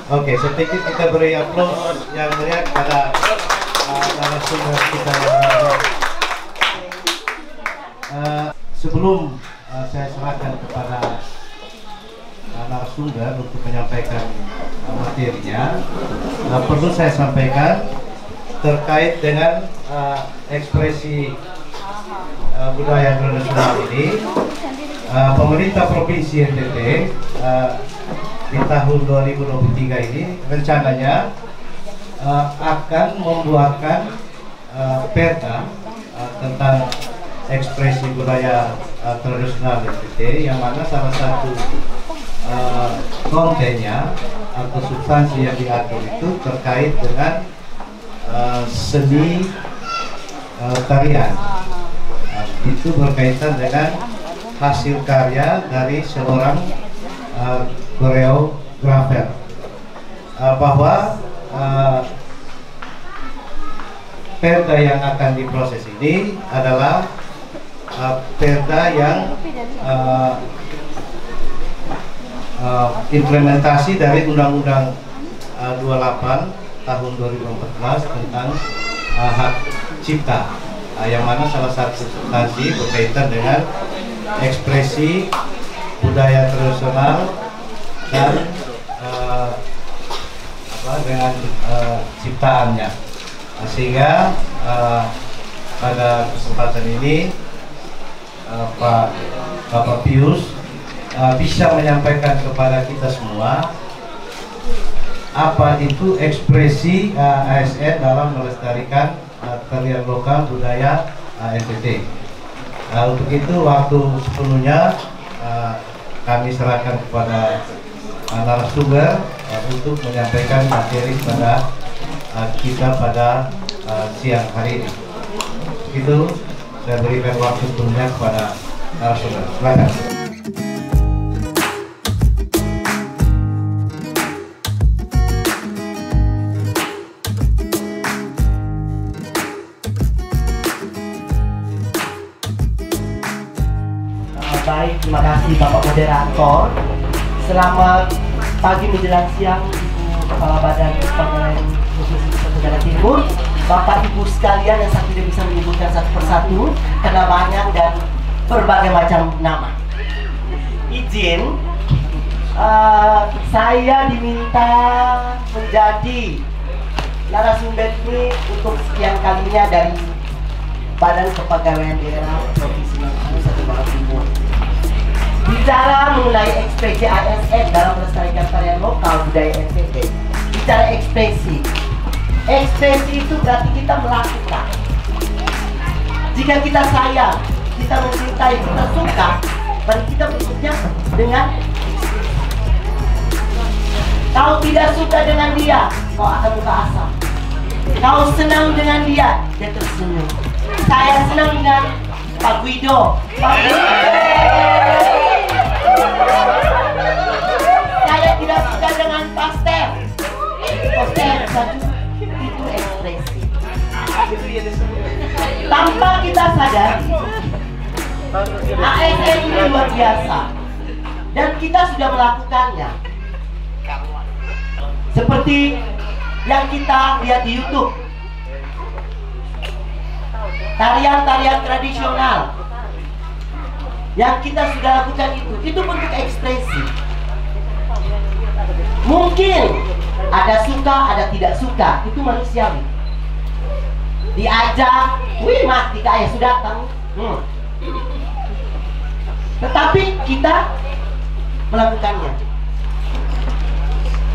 Oke, sedikit kita beri aplaus yang meriah pada narasumber kita yang sebelum saya serahkan kepada narasumber untuk menyampaikan materinya, perlu saya sampaikan terkait dengan ekspresi budaya tradisional ini. Pemerintah Provinsi NTT di tahun 2023 ini rencananya akan membuatkan perda tentang ekspresi budaya tradisional NTT, yang mana salah satu kontennya atau substansi yang diatur itu terkait dengan seni tarian. Itu berkaitan dengan hasil karya dari seorang koreografer, bahwa perda yang akan diproses ini adalah perda yang implementasi dari Undang-Undang 28 tahun 2014 tentang hak cipta, yang mana salah satu substansi berkaitan dengan ekspresi budaya tradisional dan dengan ciptaannya, sehingga pada kesempatan ini Bapak Pius bisa menyampaikan kepada kita semua apa itu ekspresi ASN dalam melestarikan tarian lokal budaya NTT. Untuk itu waktu sepenuhnya kami serahkan kepada narasumber untuk menyampaikan materi kepada kita pada siang hari ini. Itu saya berikan waktu sepenuhnya kepada narasumber. Silakan. Baik, terima kasih Bapak Moderator. Selamat pagi menjelang siang Ibu Kepala Badan Pengelolaan Khusus Nusa Tenggara Timur, Bapak Ibu sekalian yang saya tidak bisa menyebutkan satu persatu karena banyak dan berbagai macam nama. Izin, saya diminta menjadi narasumber ini untuk sekian kalinya dari Badan Kepegawaian Daerah Provinsi Nusa Tenggara Timur. Bicara mengenai ekspresi ASN dalam melestarikan tarian lokal budaya NTT. Bicara ekspresi, ekspresi itu berarti kita melakukan. Jika kita sayang, kita mencintai, kita suka, berarti kita bentuknya dengan ekspresi. Kau tidak suka dengan dia, kau akan buka asap. Kau senang dengan dia, dia tersenyum. Saya senang dengan Pak Guido. Saya tidak suka dengan Pasteur. Itu ekspresi. Tanpa kita sadari, ASN ini luar biasa dan kita sudah melakukannya. Seperti yang kita lihat di YouTube, tarian-tarian tradisional yang kita sudah lakukan itu bentuk ekspresi. Mungkin ada suka, ada tidak suka, itu manusiawi. Diajak, wih mati kaya sudah datang. Tetapi kita melakukannya.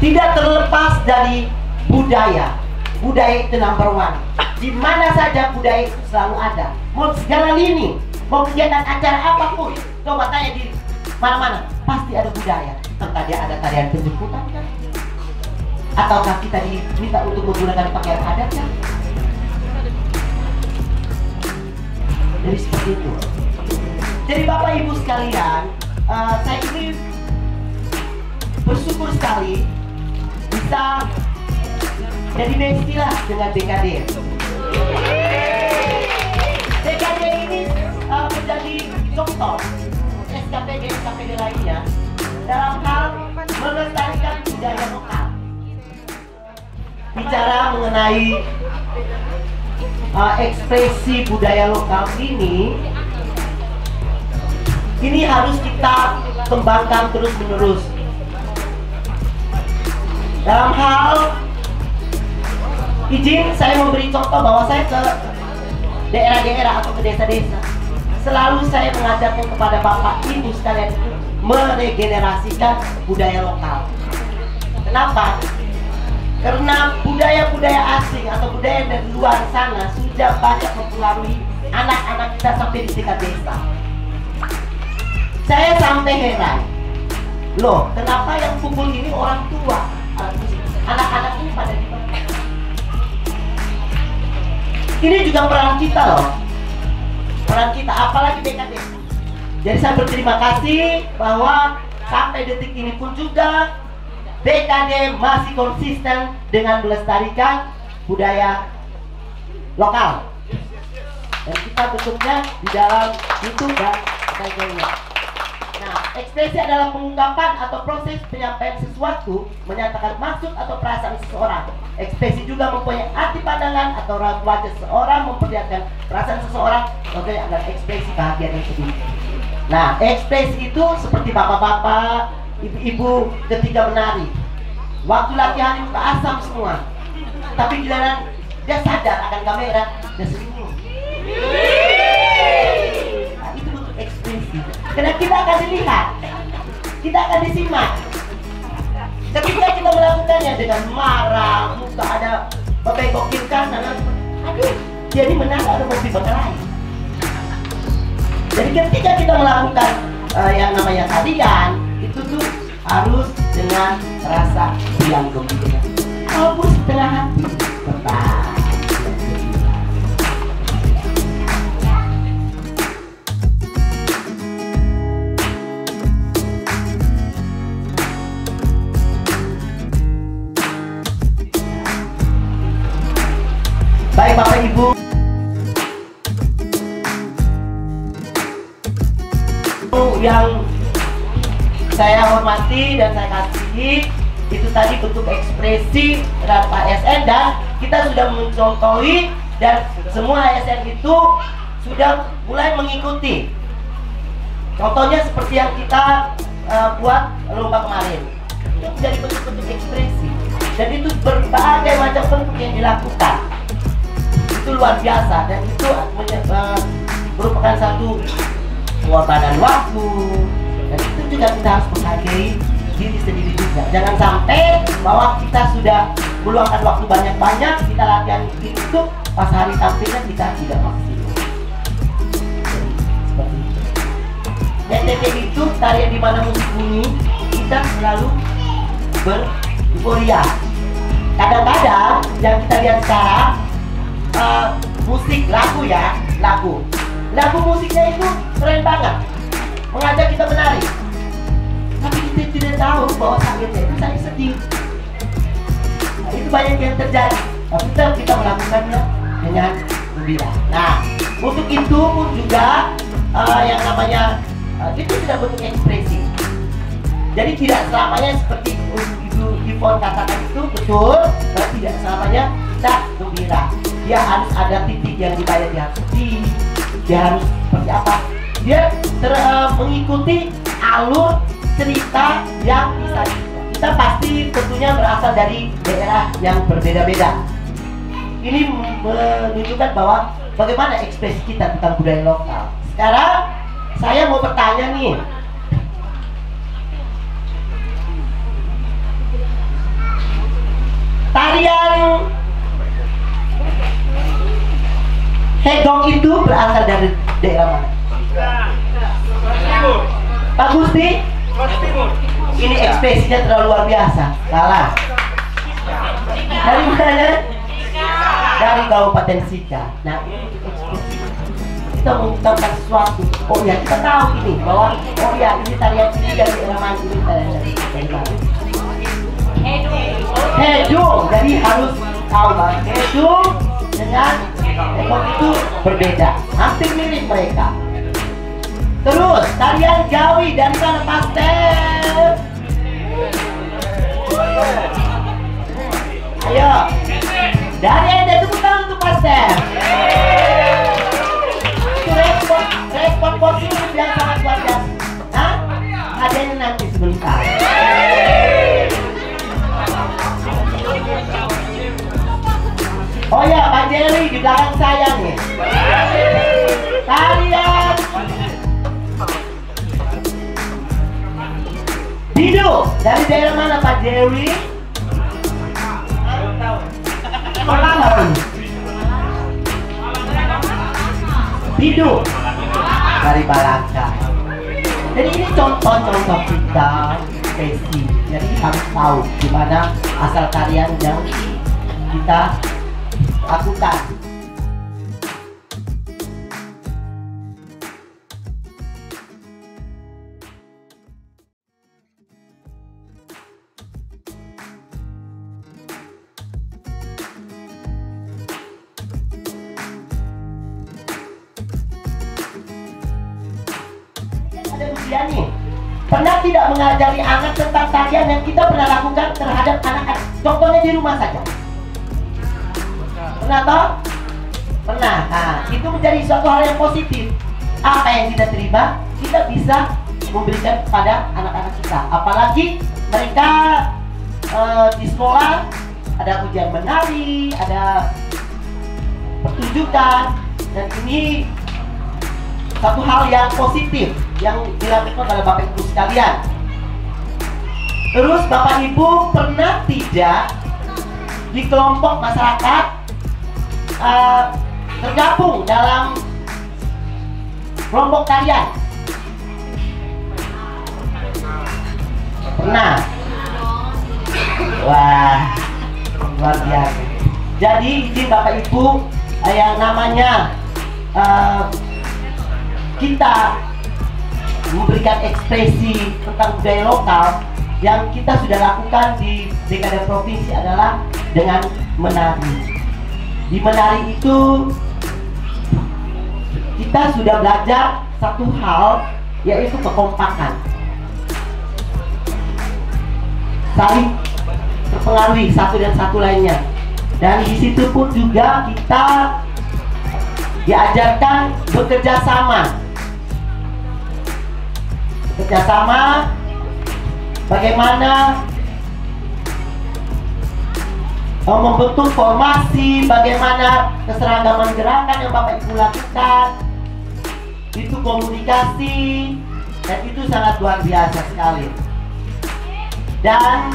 Tidak terlepas dari budaya. Budaya itu number one. Di mana saja budaya itu selalu ada. Mau segala lini, mau kegiatan acara apapun, coba tanya di mana-mana, pasti ada budaya. Entah dia ada tarian penjemputan kan? Ataukah kita diminta untuk menggunakan pakaian adat kan? Jadi seperti itu. Jadi Bapak Ibu sekalian, saya ini bersyukur sekali bisa jadi bestilah dengan BKD. BKD ini menjadi contoh SKPD lainnya dalam hal melestarikan budaya lokal. bicara mengenai ekspresi budaya lokal ini harus kita kembangkan terus-menerus. Dalam hal izin saya memberi contoh bahwa saya ke daerah-daerah atau ke desa-desa, selalu saya mengajarkan kepada Bapak Ibu sekalian meregenerasikan budaya lokal. Kenapa? Karena budaya-budaya asing atau budaya dari luar sana sudah banyak mempengaruhi anak-anak kita sampai di tingkat desa. Saya sampai heran, loh kenapa yang pukul ini orang tua? Anak-anak ini pada di mana? Ini juga peran kita loh, peran kita, apalagi BKD. Jadi saya berterima kasih bahwa sampai detik ini pun juga BKD masih konsisten dengan melestarikan budaya lokal. Dan kita bentuknya di dalam YouTube dan sebagainya. Nah, ekspresi adalah pengungkapan atau proses penyampaian sesuatu, menyatakan maksud atau perasaan seseorang. Ekspresi juga mempunyai arti pandangan atau raut wajah seseorang, memperlihatkan perasaan seseorang. Contohnya adalah ekspresi bahagia dan sedih. Nah, ekspresi itu seperti bapak-bapak, ibu-ibu ketika menari. Waktu latihan muka asam semua, tapi giliran dia sadar akan kamera, dia senyum. Nah, itu bentuk ekspresi. Karena kita akan dilihat, kita akan disimak. Ketika kita melakukannya dengan marah, muka ada membengkokin kanan, aduh, dia ini menang ada mobil bengkelai. Jadi ketika kita melakukan yang namanya tarian, itu tuh harus dengan rasa yang gembira. Walaupun setengah hati, tetap. Baik Bapak Ibu, yang saya hormati dan saya kasihi, itu tadi bentuk ekspresi terhadap ASN, dan kita sudah mencontohi dan semua ASN itu sudah mulai mengikuti. Contohnya seperti yang kita buat lomba kemarin, itu menjadi bentuk-bentuk ekspresi, dan itu berbagai macam bentuk yang dilakukan. Itu luar biasa, dan itu merupakan satu pengorbanan waktu, dan itu juga kita harus menghargai diri sendiri juga. Jangan sampai bahwa kita sudah meluangkan waktu banyak-banyak, kita latihan itu, pas hari tampilnya kita tidak maksimal. Seperti itu. NTT itu tarian di mana musik bunyi, kita selalu beruforia. Kadang-kadang yang kita lihat sekarang musik lagu ya, lagu musiknya itu keren banget, mengajak kita menari, tapi kita tidak tahu bahwa sakitnya itu sakit sedih. Nah, itu banyak yang terjadi, tapi kita melakukannya dengan gembira. Nah, untuk itu pun juga yang namanya itu sudah bentuk ekspresi. Jadi tidak selamanya seperti Ibu Yvonne katakan itu betul, tapi tidak selamanya kita gembira. Dia harus ada titik yang dibayar, dia harus sedih, dia harus seperti apa, dia mengikuti alur cerita yang bisa. Kita pasti tentunya berasal dari daerah yang berbeda-beda. Ini menunjukkan bahwa bagaimana ekspresi kita tentang budaya lokal. Sekarang saya mau bertanya nih, tarian Hegong itu berasal dari daerah mana? Pak Gusti? Ini ekspresinya terlalu luar biasa. Salah. Dari mana? Dari Kabupaten Sika. Nah, ini ekspresi. Kita mengungkapkan sesuatu. Oh ya, kita tahu ini bahwa oh ya, ini tarian ini dari daerah mana, ini tarian dari mana. Hedung. Jadi harus tahu bahwa hedung dengan Hegong itu berbeda, hampir mirip mereka. Terus tarian Jawi dari mana pastel? Ayo. Dari Anda tepuk tangan untuk Mas Steph. Itu respon positif yang sangat luar biasa. Hah? Hadiahnya nanti sebentar. Oh ya, Pak Jerry di belakang saya nih. Kalian Didu, dari daerah mana Pak Jerry? Malang. Didu dari Balaka. Jadi ini contoh-contoh kita spesi. Jadi harus tahu gimana asal tarian yang kita lakukan. Ada ujian nih. Pernah tidak mengajari anak tentang tarian yang kita pernah lakukan terhadap anak-anak? Contohnya di rumah saja. Pernah toh? Pernah. Nah, itu menjadi suatu hal yang positif. Apa yang kita terima, kita bisa memberikan kepada anak-anak kita. Apalagi mereka di sekolah ada ujian menari, ada pertunjukan, dan ini satu hal yang positif yang dilakukan oleh Bapak Ibu sekalian. Terus Bapak Ibu pernah tidak di kelompok masyarakat tergabung dalam kelompok tarian? Pernah? Wah, luar biasa. Jadi izin Bapak Ibu, yang namanya kita memberikan ekspresi tentang budaya lokal yang kita sudah lakukan di dekade provinsi adalah dengan menari. Di menari itu kita sudah belajar satu hal, yaitu kekompakan, saling terpengaruhi satu dan satu lainnya. Dan di situ pun juga kita diajarkan bekerja sama. Kerjasama, bagaimana membentuk formasi, bagaimana keseragaman gerakan yang Bapak Ibu lakukan, itu komunikasi, dan itu sangat luar biasa sekali. Dan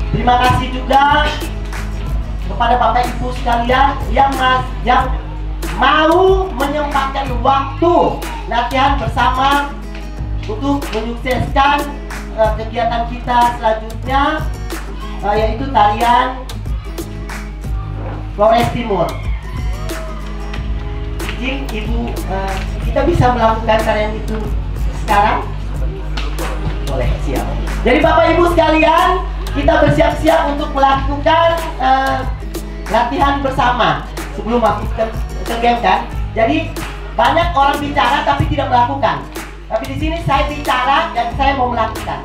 terima kasih juga kepada Bapak Ibu sekalian yang mau menyempatkan waktu latihan bersama untuk menyukseskan kegiatan kita selanjutnya, yaitu tarian Flores Timur. Izin Ibu, kita bisa melakukan tarian itu sekarang? Boleh, siap. Jadi Bapak Ibu sekalian, kita bersiap-siap untuk melakukan latihan bersama sebelum masuk ke game kan. Jadi banyak orang bicara tapi tidak melakukan. Tapi di sini saya bicara dan saya mau melakukan.